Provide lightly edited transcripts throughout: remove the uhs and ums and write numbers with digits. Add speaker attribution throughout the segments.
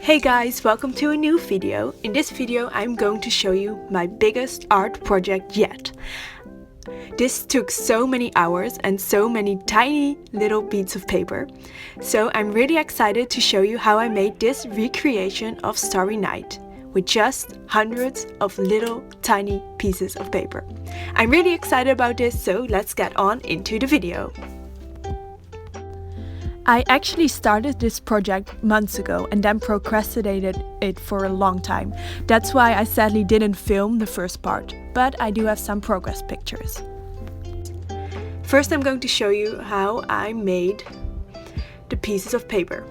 Speaker 1: Hey guys, welcome to a new video. In this video I'm going to show you my biggest art project yet. This took so many hours and so many tiny little bits of paper. So I'm really excited to show you how I made this recreation of Starry Night with just hundreds of little tiny pieces of paper. I'm really excited about this, so let's get on into the video. I actually started this project months ago and then procrastinated it for a long time. That's why I sadly didn't film the first part, but I do have some progress pictures. First I'm going to show you how I made the pieces of paper.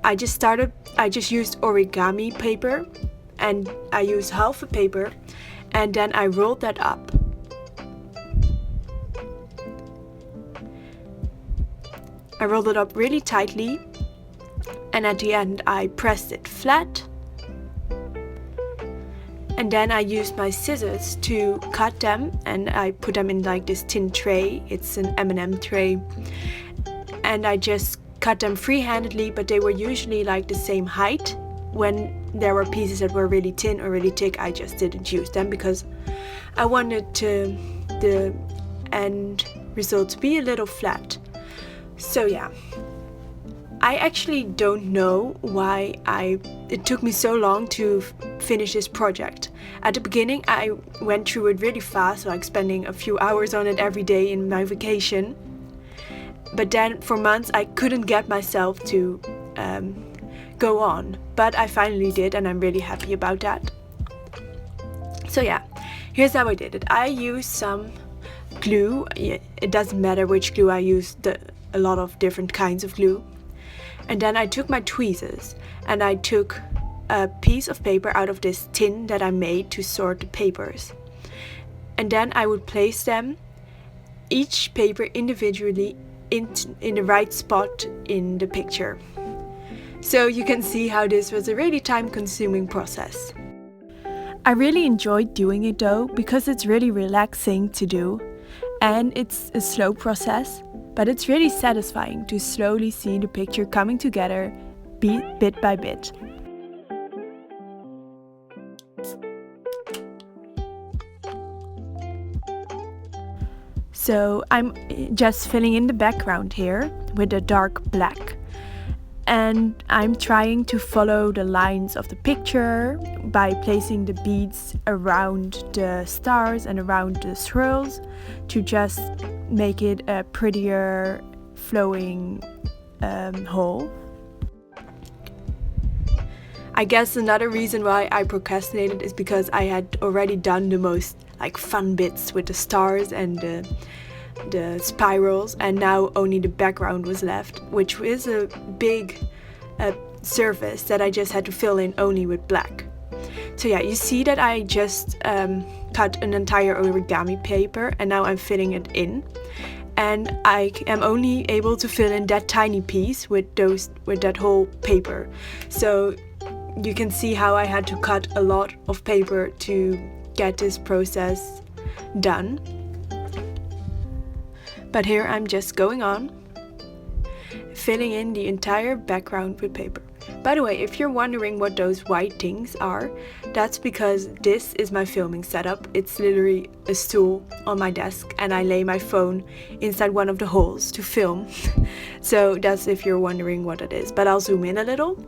Speaker 1: I just used origami paper and I used half a paper and then I rolled that up. I rolled it up really tightly and at the end I pressed it flat, and then I used my scissors to cut them and I put them in like this tin tray. It's an M&M tray, and I just cut them freehandedly, but they were usually like the same height. When there were pieces that were really thin or really thick, I just didn't use them because I wanted the end result to be a little flat. So yeah, I actually don't know why it took me so long to finish this project. At the beginning I went through it really fast, like spending a few hours on it every day in my vacation. But then for months I couldn't get myself to go on. But I finally did and I'm really happy about that. So yeah, here's how I did it. I used some glue. It doesn't matter which glue I used. A lot of different kinds of glue. And then I took my tweezers and I took a piece of paper out of this tin that I made to sort the papers. And then I would place them, each paper individually, in the right spot in the picture. So you can see how this was a really time-consuming process. I really enjoyed doing it though, because it's really relaxing to do and it's a slow process. But it's really satisfying to slowly see the picture coming together bit by bit. So I'm just filling in the background here with a dark black. And I'm trying to follow the lines of the picture by placing the beads around the stars and around the swirls to just make it a prettier flowing whole. I guess another reason why I procrastinated is because I had already done the most like fun bits with the stars and the spirals, and now only the background was left, which is a big surface that I just had to fill in only with black. So yeah, you see that I just cut an entire origami paper and now I'm filling it in, and I am only able to fill in that tiny piece with that whole paper. So you can see how I had to cut a lot of paper to get this process done. But here I'm just going on, filling in the entire background with paper. By the way, if you're wondering what those white things are, that's because this is my filming setup. It's literally a stool on my desk and I lay my phone inside one of the holes to film. So that's if you're wondering what it is. But I'll zoom in a little.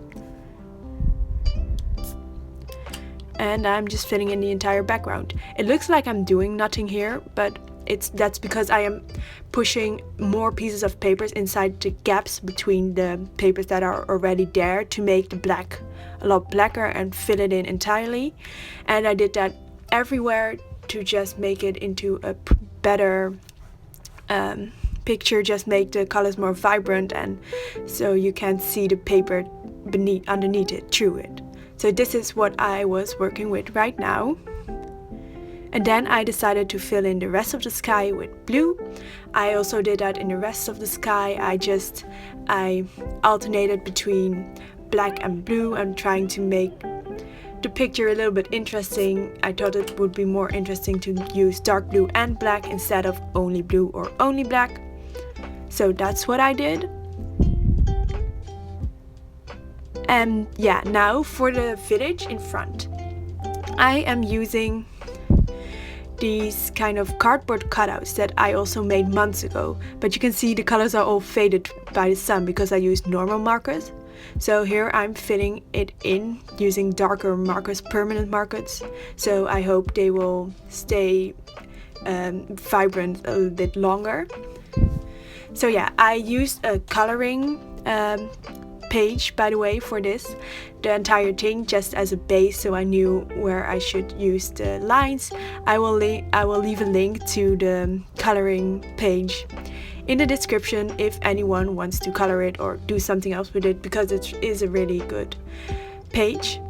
Speaker 1: And I'm just filling in the entire background. It looks like I'm doing nothing here, but that's because I am pushing more pieces of papers inside the gaps between the papers that are already there to make the black a lot blacker and fill it in entirely. And I did that everywhere to just make it into a better picture, just make the colors more vibrant, and so you can see the paper underneath it, through it. So this is what I was working with right now. And then I decided to fill in the rest of the sky with blue. I also did that in the rest of the sky. I alternated between black and blue. I'm trying to make the picture a little bit interesting. I thought it would be more interesting to use dark blue and black instead of only blue or only black. So that's what I did. And yeah, now for the village in front. I am using these kind of cardboard cutouts that I also made months ago, but you can see the colors are all faded by the sun because I used normal markers. So here I'm filling it in using darker markers, permanent markers, so I hope they will stay vibrant a little bit longer. So yeah, I used a coloring page, by the way, for this, the entire thing, just as a base, so I knew where I should use the lines. I will leave a link to the coloring page in the description if anyone wants to color it or do something else with it, because it is a really good page.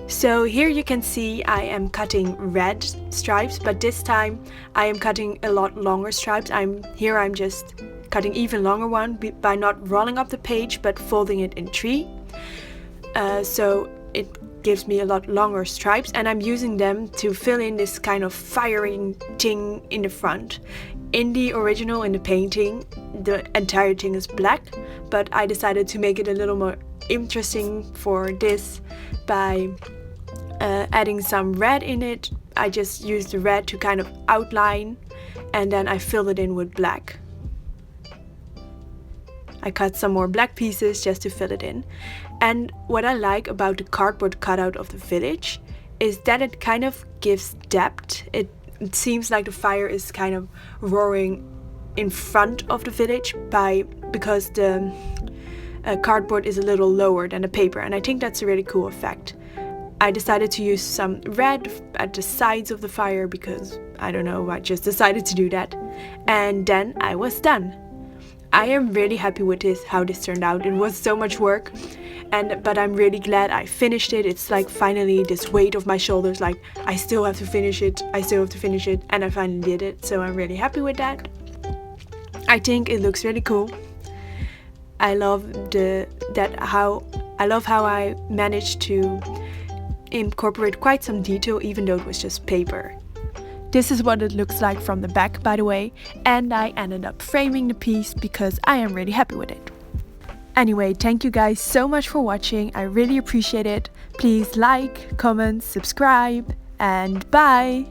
Speaker 1: So here you can see I am cutting red stripes, but this time I am cutting a lot longer stripes. I'm just cutting even longer one by not rolling up the page but folding it in three. So it gives me a lot longer stripes, and I'm using them to fill in this kind of firing thing in the front. In the original, in the painting, the entire thing is black, but I decided to make it a little more interesting for this by adding some red in it. I just used the red to kind of outline, and then I filled it in with black. I cut some more black pieces just to fill it in. And what I like about the cardboard cutout of the village is that it kind of gives depth. It seems like the fire is kind of roaring in front of the village because the cardboard is a little lower than the paper, and I think that's a really cool effect. I decided to use some red at the sides of the fire because, I don't know, I just decided to do that. And then I was done. I am really happy with how this turned out. It was so much work, but I'm really glad I finished it. It's like finally this weight off my shoulders, like I still have to finish it, and I finally did it. So I'm really happy with that. I think it looks really cool. I love how I managed to incorporate quite some detail even though it was just paper. This is what it looks like from the back, by the way, and I ended up framing the piece because I am really happy with it. Anyway, thank you guys so much for watching. I really appreciate it. Please like, comment, subscribe, and bye!